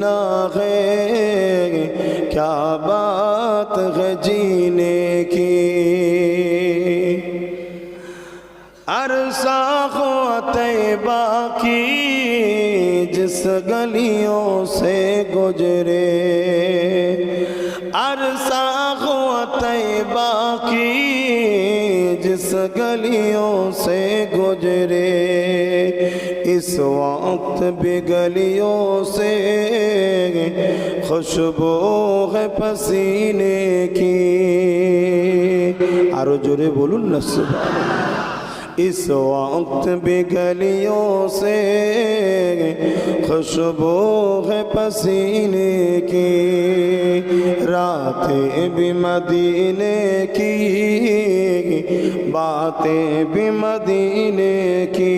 ना है क्या बात है जीने की। अरसा हो तैबा की जिस गलियों से गुजरे, अरसा हो तैबा की जिस गलियों से गुजरे, इस वक्त भी गलियों से खुशबू है पसीने की। आरो जोरे बोलून ना सुभान। इस वक्त भी गलियों से खुशबू है पसीने की, रातें भी मदीने की, बातें भी मदीने की।